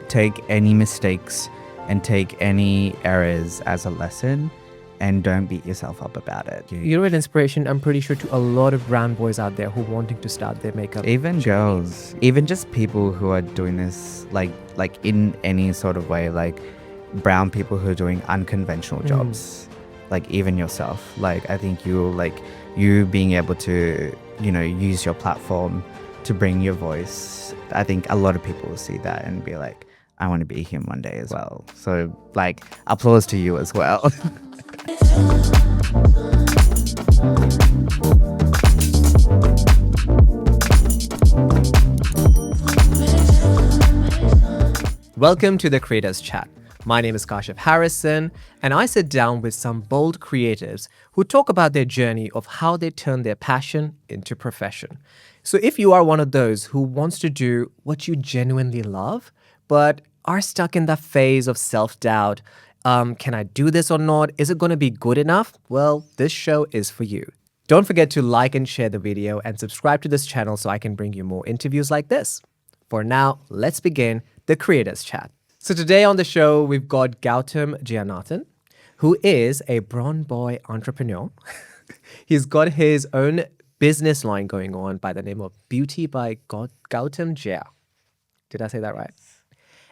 take any mistakes and take any errors as a lesson and don't beat yourself up about it. You're an inspiration, I'm pretty sure, to a lot of brown boys out there who are wanting to start their makeup. Even girls, even just people who are doing this like in any sort of way, like brown people who are doing unconventional jobs, like even yourself. Like I think you being able to, use your platform to bring your voice. I think a lot of people will see that and be like, I want to be him one day as well. So like applause to you as well. Welcome to the Creators Chat. My name is Kashif Harrison, and I sit down with some bold creatives who talk about their journey of how they turn their passion into profession. So if you are one of those who wants to do what you genuinely love, but are stuck in that phase of self-doubt, can I do this or not? Is it going to be good enough? Well, this show is for you. Don't forget to like and share the video and subscribe to this channel so I can bring you more interviews like this. For now, let's begin the Creators Chat. So today on the show, we've got Gowtham Jayenathan, who is a brown boy entrepreneur. He's got his own business line going on by the name of Beauty by Gotham Jaye. Did I say that right?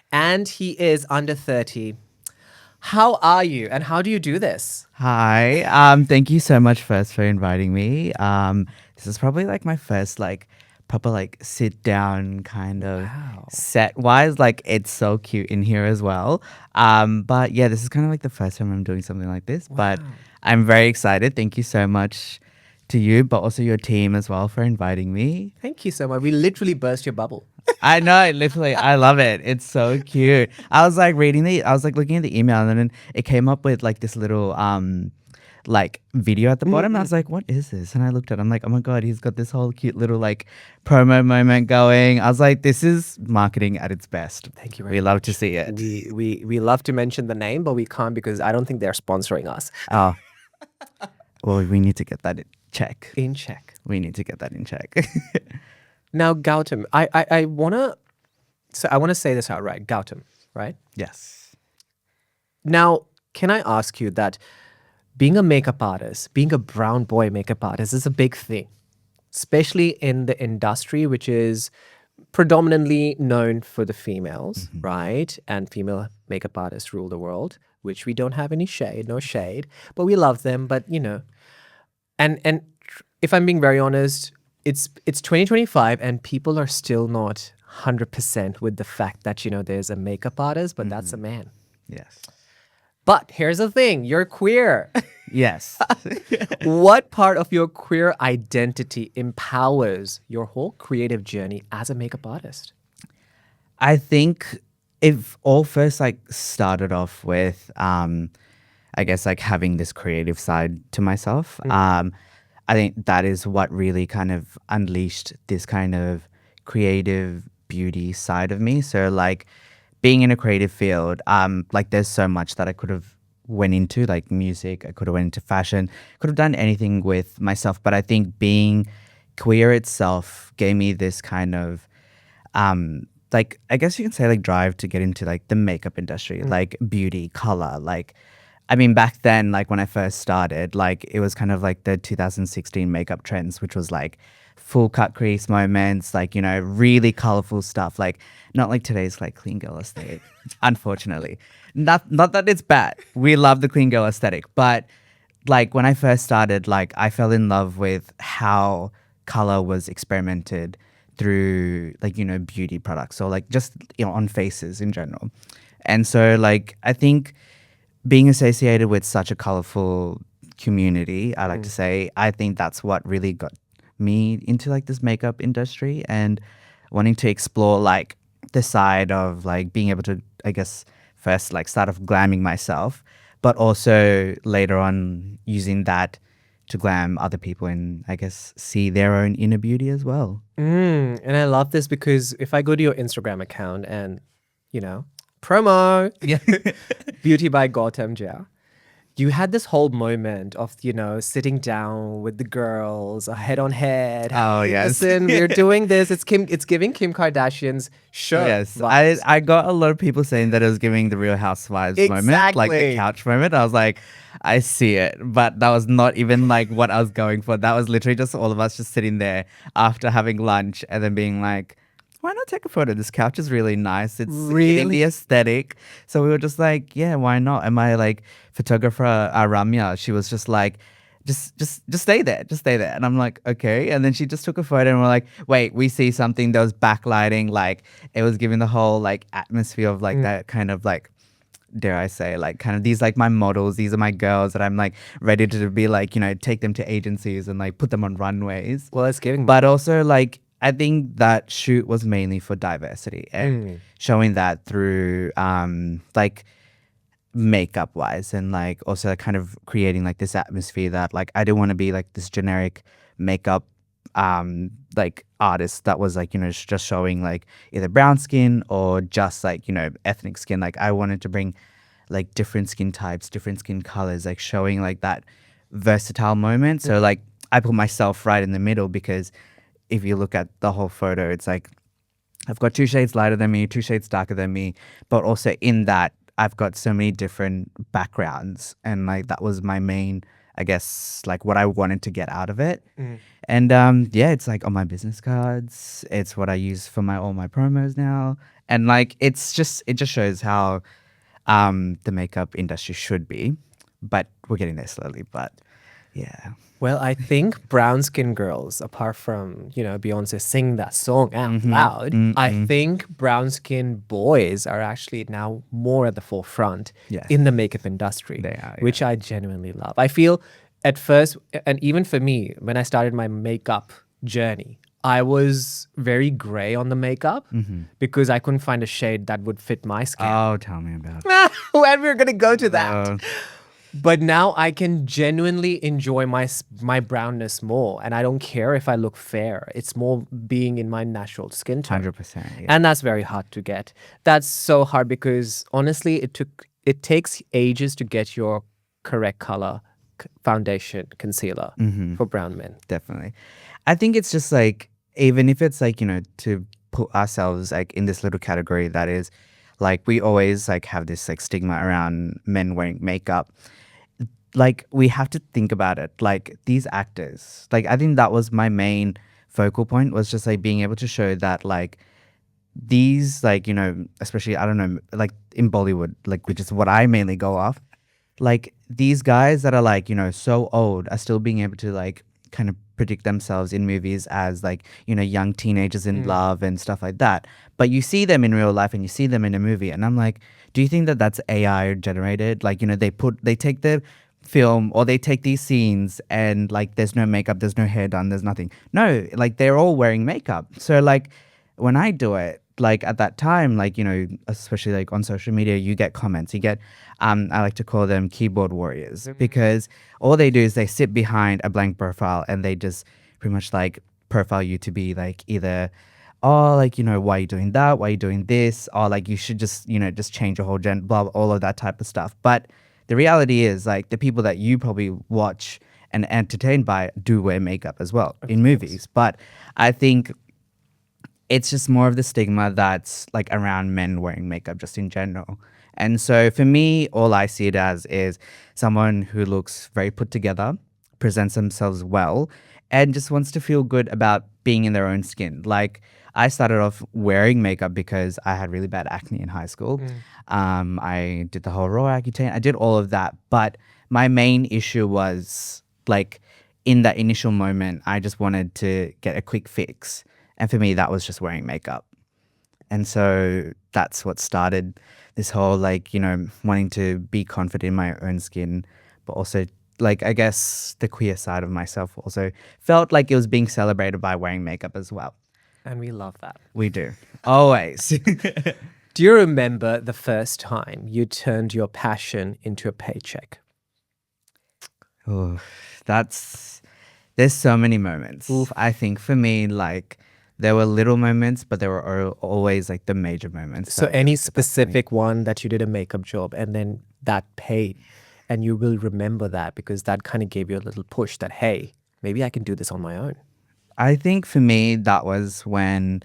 And he is under 30. How are you and how do you do this? Hi. Thank you so much first for inviting me. This is probably like my first proper sit down kind of set wise. Like it's so cute in here as well. But yeah, this is kind of like the first time I'm doing something like this. But I'm very excited. Thank you so much to you, but also your team as well for inviting me. Thank you so much. We literally burst your bubble. I know, literally, I love it. It's so cute. I was like looking at the email, and then it came up with like this little video at the bottom. And I was like, what is this? And I looked at it, I'm like, oh my God, he's got this whole cute little promo moment going. I was like, this is marketing at its best. Thank you very much. We love to see it. We love to mention the name, but we can't because I don't think they're sponsoring us. Oh. Well, we need to get that in check. We need to get that in check. Now, Gowtham, I wanna say this out right. Gowtham, right? Yes. Now, can I ask you that being a makeup artist, being a brown boy makeup artist is a big thing, especially in the industry, which is predominantly known for the females, right? And female makeup artists rule the world, which we don't have any shade, no shade, but we love them. But and if I'm being very honest, it's 2025 and people are still not 100% with the fact that, there's a makeup artist, but that's a man. Yes. But here's the thing, you're queer. Yes. What part of your queer identity empowers your whole creative journey as a makeup artist? I think it all first started off with, I guess having this creative side to myself. I think that is what really kind of unleashed this kind of creative beauty side of me. So being in a creative field, there's so much that I could have went into, like music, I could have went into fashion, could have done anything with myself. But I think being queer itself gave me this kind of, I guess you can say drive to get into the makeup industry, beauty, color, I mean, back then, when I first started, it was kind of the 2016 makeup trends, which was full cut crease moments, really colorful stuff, not like today's clean girl aesthetic, unfortunately. Not that it's bad. We love the clean girl aesthetic, but when I first started, I fell in love with how color was experimented through beauty products or just on faces in general. And so I think being associated with such a colorful community, I like to say, I think that's what really got me into this makeup industry and wanting to explore the side of being able to, I guess, first start off glamming myself, but also later on using that to glam other people and I guess see their own inner beauty as well. And I love this because if I go to your Instagram account and, promo, Yeah. Beauty by Gotham Jaye, You had this whole moment of, sitting down with the girls, head on head. Oh, Hey, yes. listen, we're doing this. It's giving Kim Kardashian's show Yes, vibes. I got a lot of people saying that it was giving the Real Housewives moment, like the Exactly. couch moment. I was like, I see it, but that was not even like what I was going for. That was literally just all of us just sitting there after having lunch and then being like, why not take a photo? This couch is really nice. It's hitting the Really? aesthetic. So we were just like, yeah, why not? And my like photographer, Ramya, she was just like, just stay there, just stay there. And I'm like, okay. And then she just took a photo and we're like, wait, we see something. There was backlighting, like it was giving the whole like atmosphere of like that kind of like, dare I say, like kind of these like my models, these are my girls that I'm like ready to be like, take them to agencies and like put them on runways. Well, it's giving. But also like I think that shoot was mainly for diversity and showing that through like makeup wise and like also kind of creating like this atmosphere that like I didn't want to be like this generic makeup like artist that was like just showing like either brown skin or just like ethnic skin. Like I wanted to bring like different skin types, different skin colors, like showing like that versatile moment. So like I put myself right in the middle because if you look at the whole photo, it's like I've got 2 shades lighter than me, 2 shades darker than me, but also in that I've got so many different backgrounds, and like that was my main, I guess, like what I wanted to get out of it. And yeah, it's like on my business cards. It's what I use for all my promos now, and like it just shows how the makeup industry should be, but we're getting there slowly. But yeah. Well, I think brown skin girls, apart from, Beyonce singing that song out loud, I think brown skin boys are actually now more at the forefront Yes. in the makeup industry, They are, which I genuinely love. I feel at first, and even for me, when I started my makeup journey, I was very gray on the makeup because I couldn't find a shade that would fit my skin. Oh, tell me about it. When we're going to go to that. Uh, But now I can genuinely enjoy my brownness more, and I don't care if I look fair. It's more being in my natural skin tone. 100%. Yeah. And that's very hard to get. That's so hard because honestly, it takes ages to get your correct color foundation concealer for brown men. Definitely. I think it's just like, even if it's like, to put ourselves like in this little category that is like, we always like have this like stigma around men wearing makeup. Like we have to think about it. Like these actors, like I think that was my main focal point, was just like being able to show that like these like, especially, I don't know, like in Bollywood, like which is what I mainly go off, like these guys that are like, so old are still being able to like kind of predict themselves in movies as like, young teenagers in love and stuff like that. But you see them in real life and you see them in a movie, and I'm like, do you think that that's AI generated? Like, they take the film or they take these scenes and like there's no makeup, there's no hair done, there's nothing. No, like they're all wearing makeup. So like when I do it, like at that time, like, especially like on social media, you get comments, you get, I like to call them keyboard warriors, because all they do is they sit behind a blank profile and they just pretty much like profile you to be like either, oh, like, why are you doing that? Why are you doing this? Or like, you should just, just change your whole blah, all of that type of stuff. But the reality is like the people that you probably watch and entertained by do wear makeup as well in movies. But I think it's just more of the stigma that's like around men wearing makeup just in general. And so for me, all I see it as is someone who looks very put together, presents themselves well, and just wants to feel good about being in their own skin. Like I started off wearing makeup because I had really bad acne in high school. I did the whole raw Accutane. I did all of that. But my main issue was like in that initial moment, I just wanted to get a quick fix. And for me, that was just wearing makeup. And so that's what started this whole like, wanting to be confident in my own skin, but also like, I guess the queer side of myself also felt like it was being celebrated by wearing makeup as well. And we love that. We do. Always. Do you remember the first time you turned your passion into a paycheck? Oh, there's so many moments. I think for me, like, there were little moments, but there were always like the major moments. So any specific one that you did a makeup job and then that paid And you will remember that because that kind of gave you a little push that, hey, maybe I can do this on my own. I think for me, that was when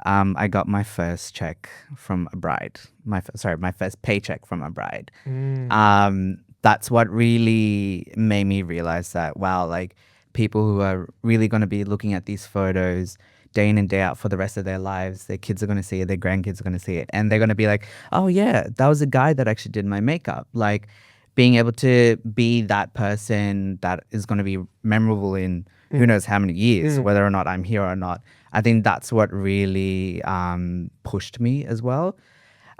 I got my first check from a bride. My first paycheck from a bride. That's what really made me realize that, wow, like people who are really going to be looking at these photos day in and day out for the rest of their lives, their kids are going to see it, their grandkids are going to see it, and they're going to be like, oh yeah, that was a guy that actually did my makeup. Like being able to be that person that is going to be memorable in who knows how many years, whether or not I'm here or not. I think that's what really pushed me as well.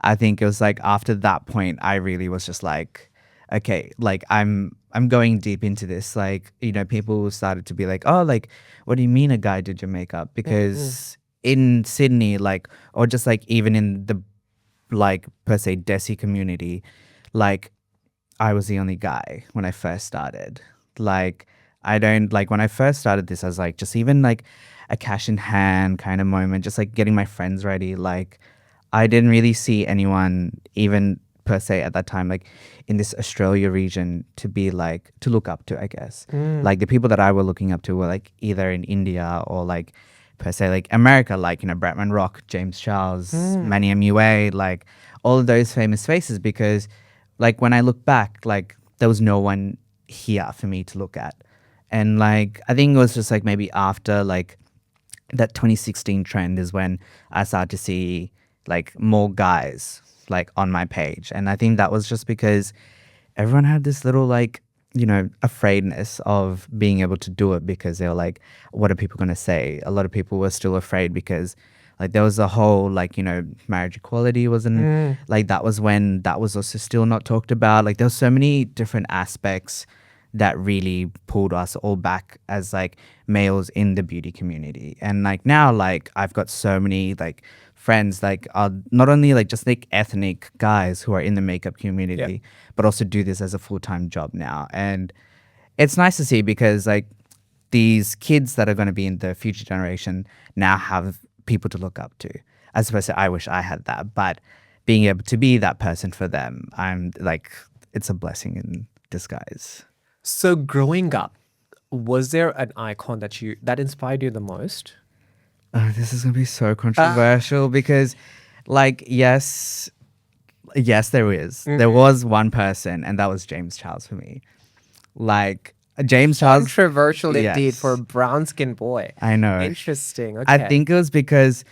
I think it was like after that point, I really was just like, okay, like I'm going deep into this. Like, you know, people started to be like, oh, like, what do you mean a guy did your makeup? Because in Sydney, like, or just like even in the like per se Desi community, like I was the only guy when I first started. Like, I don't like when I first started this, I was like just even like a cash in hand kind of moment, just like getting my friends ready. Like, I didn't really see anyone, even per se at that time, like in this Australia region, to be like to look up to, I guess. Like the people that I were looking up to were like either in India or like per se like America, like, you know, Bretman Rock, James Charles, Manny MUA, like all of those famous faces, because like when I look back, like there was no one here for me to look at. And like I think it was just like maybe after like that 2016 trend is when I started to see like more guys like on my page. And I think that was just because everyone had this little like, you know, afraidness of being able to do it because they were like, what are people going to say? A lot of people were still afraid because like there was a whole like, you know, marriage equality wasn't like, that was when that was also still not talked about. Like there was so many different aspects that really pulled us all back as like males in the beauty community. And like now, like I've got so many like friends like not only like just like ethnic guys who are in the makeup community, but also do this as a full-time job now. And it's nice to see because like these kids that are going to be in the future generation now have people to look up to. As opposed to I wish I had that, but being able to be that person for them, I'm like, it's a blessing in disguise. So growing up, was there an icon that inspired you the most? This is gonna be so controversial because, like, yes, there is. There was one person, and that was James Charles for me. Like James Charles, Controversial indeed for a yes, brown skinned boy. I know. Interesting. I Okay. think it was because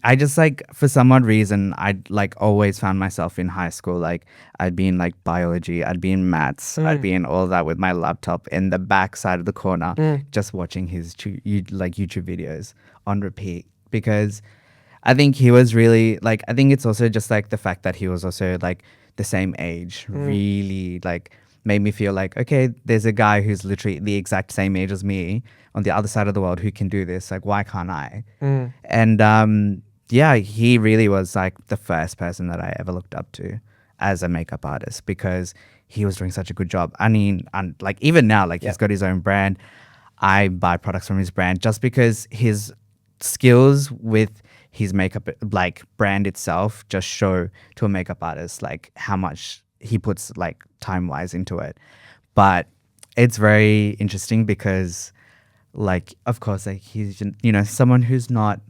I just like for some odd reason I'd like always found myself in high school, like I'd be in like biology, I'd be in maths, I'd be in all that with my laptop in the back side of the corner, just watching his like YouTube videos on repeat, because I think he was really like, I think it's also just like the fact that he was also like the same age really like made me feel like, okay, there's a guy who's literally the exact same age as me on the other side of the world who can do this. Like, why can't I? And yeah, he really was like the first person that I ever looked up to as a makeup artist because he was doing such a good job. I mean, and like even now, like he's got his own brand. I buy products from his brand just because his skills with his makeup like brand itself just show to a makeup artist like how much he puts like time wise into it. But it's very interesting because like of course like he's, you know, someone who's not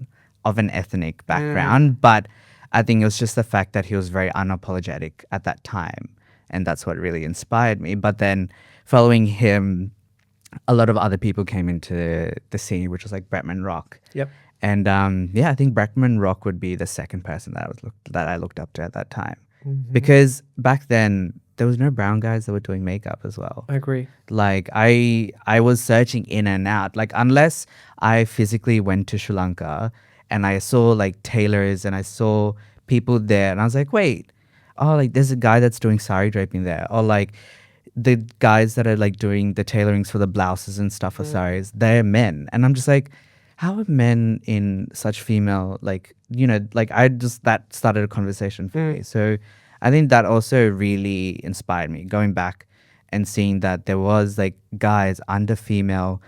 of an ethnic background, but I think it was just the fact that he was very unapologetic at that time, and that's what really inspired me. But then following him, a lot of other people came into the scene, which was like Bretman Rock. Yep. And yeah, I think Bretman Rock would be the second person that I looked up to at that time, because back then there was no brown guys that were doing makeup as well. I agree. Like I was searching in and out, like unless I physically went to Sri Lanka and I saw like tailors and I saw people there and I was like, wait, oh, like there's a guy that's doing sari draping there, or like the guys that are like doing the tailorings for the blouses and stuff for saris, they're men. And I'm just like, how are men in such female, like, you know, like I just, that started a conversation for me. So I think that also really inspired me going back and seeing that there was like guys under female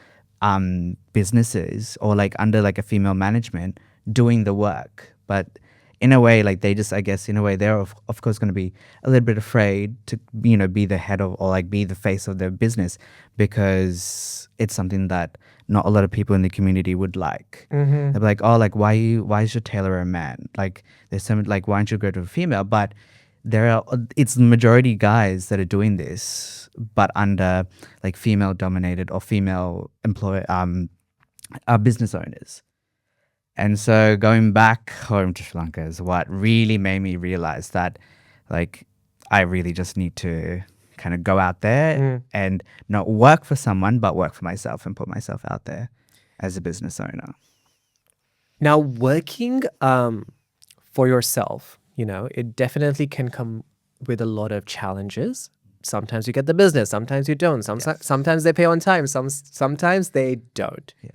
businesses or like under like a female management doing the work. But in a way, like they just, I guess, in a way, they're of course going to be a little bit afraid to, be the head of or like be the face of their business because it's something that not a lot of people in the community would like. Mm-hmm. They're like, oh, like why is your tailor a man? Like there's some like why don't you go to a female? But it's the majority guys that are doing this, but under like female dominated or female business owners. And so going back home to Sri Lanka is what really made me realize that like I really just need to kind of go out there and not work for someone, but work for myself and put myself out there as a business owner. Now, working for yourself, it definitely can come with a lot of challenges. Sometimes you get the business, sometimes you don't. Sometimes they pay on time, sometimes they don't. Yeah.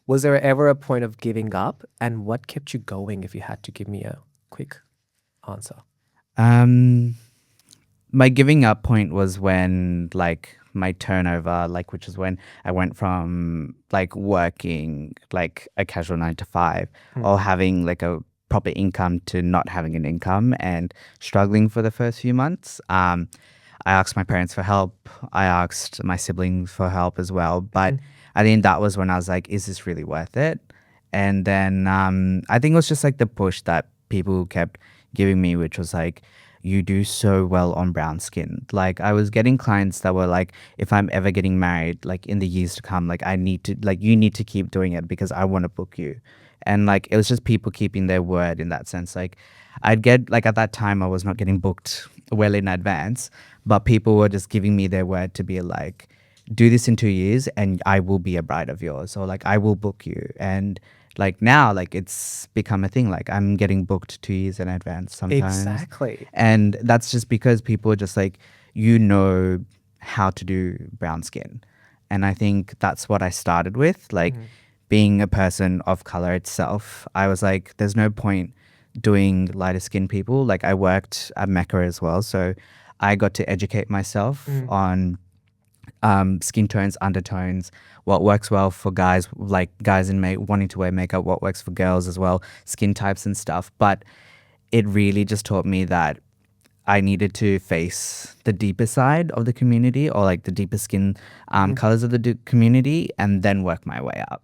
Was there ever a point of giving up? And what kept you going if you had to give me a quick answer? My giving up point was when like my turnover, like which is when I went from like working like a casual 9 to 5 or having like a proper income to not having an income and struggling for the first few months. I asked my parents for help. I asked my siblings for help as well. But I think that was when I was like, is this really worth it? And then I think it was just like the push that people kept giving me, which was like, you do so well on brown skin. Like I was getting clients that were like, if I'm ever getting married, like in the years to come, like I need to, like you need to keep doing it because I want to book you. And like it was just people keeping their word in that sense. Like I'd get like at that time I was not getting booked well in advance, but people were just giving me their word to be like, do this in 2 years and I will be a bride of yours, or like I will book you. And like now, like it's become a thing. Like I'm getting booked 2 years in advance sometimes. Exactly. And that's just because people are just like, how to do brown skin. And I think that's what I started with. Like being a person of color itself, I was like, there's no point doing lighter skinned people. Like I worked at Mecca as well. So I got to educate myself on skin tones, undertones, what works well for guys, like guys wanting to wear makeup, what works for girls as well, skin types and stuff. But it really just taught me that I needed to face the deeper side of the community or like the deeper skin colors of the community and then work my way up.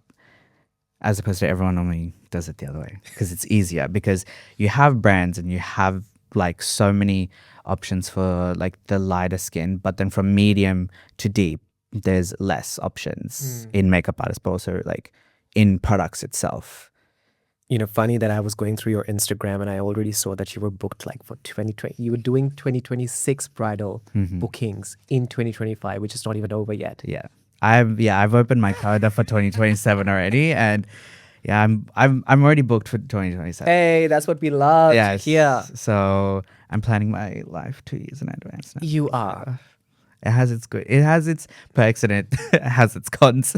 As opposed to everyone normally does it the other way because it's easier because you have brands and you have like so many options for like the lighter skin, but then from medium to deep, there's less options in makeup artists, but also like in products itself. Funny that I was going through your Instagram and I already saw that you were booked like for 2020. You were doing 2026 bridal bookings in 2025, which is not even over yet. Yeah. I've opened my calendar for 2027 already, and yeah, I'm already booked for 2027. Hey, that's what we love to hear. So I'm planning my life 2 years in advance now. You are. It has its perks and it has its cons.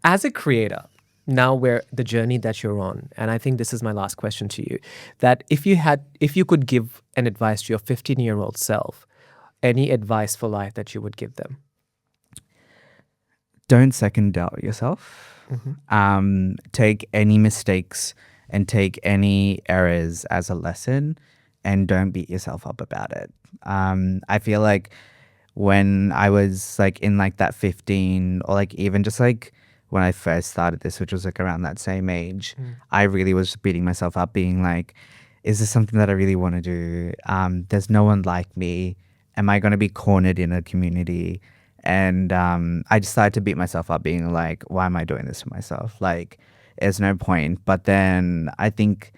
As a creator, now where the journey that you're on, and I think this is my last question to you, that if you could give an advice to your 15-year-old self, any advice for life that you would give them? Don't second doubt yourself. Take any mistakes and take any errors as a lesson and don't beat yourself up about it. I feel like when I was like in like that 15 or like even just like when I first started this, which was like around that same age, I really was beating myself up being like, is this something that I really want to do? There's no one like me. Am I going to be cornered in a community? And I decided to beat myself up being like, why am I doing this to myself? Like, there's no point. But then I think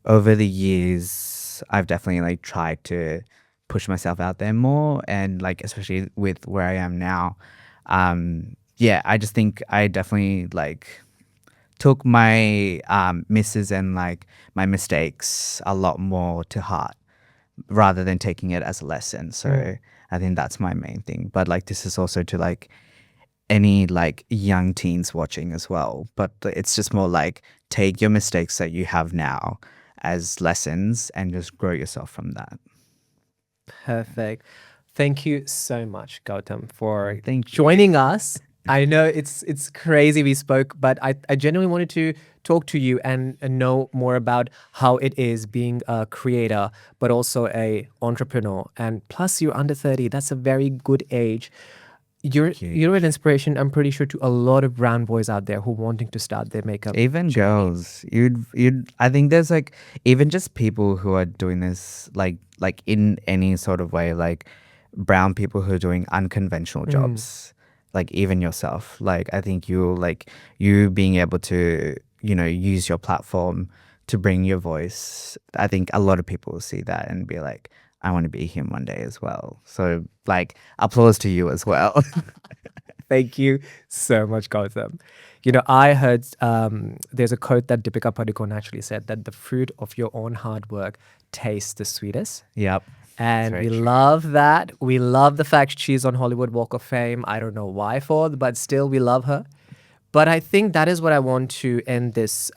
over the years, I've definitely like tried to push myself out there more. And like, especially with where I am now, I just think I definitely like took my misses and like my mistakes a lot more to heart rather than taking it as a lesson. So I think that's my main thing. But like this is also to like any like young teens watching as well. But it's just more like take your mistakes that you have now as lessons and just grow yourself from that. Perfect. Thank you so much, Gautam, for Thank you. joining us I know it's crazy we spoke, but I genuinely wanted to talk to you and know more about how it is being a creator, but also a entrepreneur. And plus, you're under 30. That's a very good age. You're an inspiration, I'm pretty sure, to a lot of brown boys out there who wanting to start their makeup Even journey. girls, you'd. I think there's like even just people who are doing this like in any sort of way, like brown people who are doing unconventional jobs, like even yourself. Like I think you being able to use your platform to bring your voice. I think a lot of people will see that and be like, I want to be him one day as well. So like applause to you as well. Thank you so much, Gautam. You know, I heard there's a quote that Deepika Padukone actually said that the fruit of your own hard work tastes the sweetest. Yep. And very we true. love that. We love the fact she's on Hollywood Walk of Fame. I don't know why for, but still we love her. But I think that is what I want to end this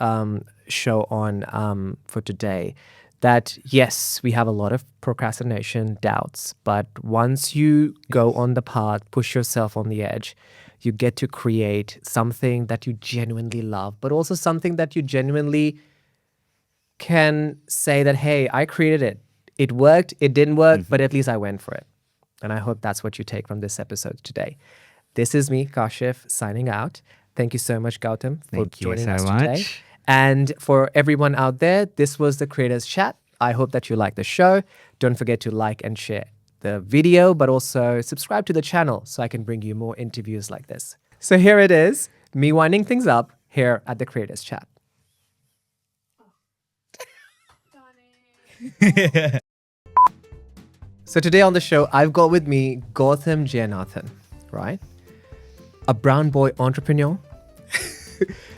show on for today. That yes, we have a lot of procrastination, doubts, but once you go on the path, push yourself on the edge, you get to create something that you genuinely love, but also something that you genuinely can say that, hey, I created it. It worked, it didn't work, but at least I went for it. And I hope that's what you take from this episode today. This is me, Kashif, signing out. Thank you so much, Gautam, for Thank you joining so us today. much. And for everyone out there, this was the Creators Chat. I hope that you like the show. Don't forget to like and share the video, but also subscribe to the channel so I can bring you more interviews like this. So here it is, me winding things up here at the Creators Chat. So today on the show, I've got with me Gotham Jayenathan, right? A brown boy entrepreneur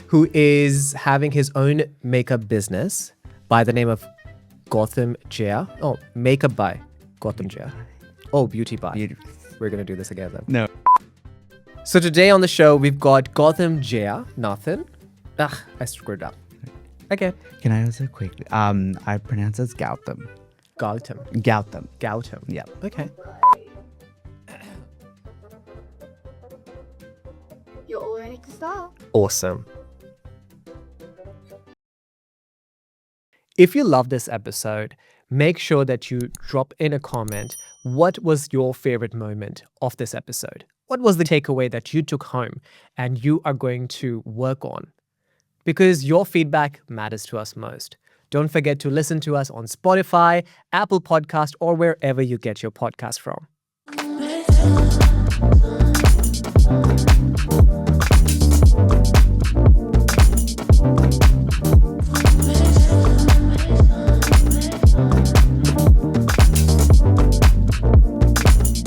who is having his own makeup business by the name of Gotham Jaye. Oh, makeup by Gotham Jaye. Oh, beauty by. We're going to do this again then. No. So today on the show, we've got Gotham Jayenathan. I screwed up. Okay. Can I also quickly? I pronounce it as Gowtham. Gautam. Gowtham. Yeah. Okay. You're all ready to start. Awesome. If you love this episode, make sure that you drop in a comment. What was your favorite moment of this episode? What was the takeaway that you took home and you are going to work on? Because your feedback matters to us most. Don't forget to listen to us on Spotify, Apple Podcast, or wherever you get your podcast from.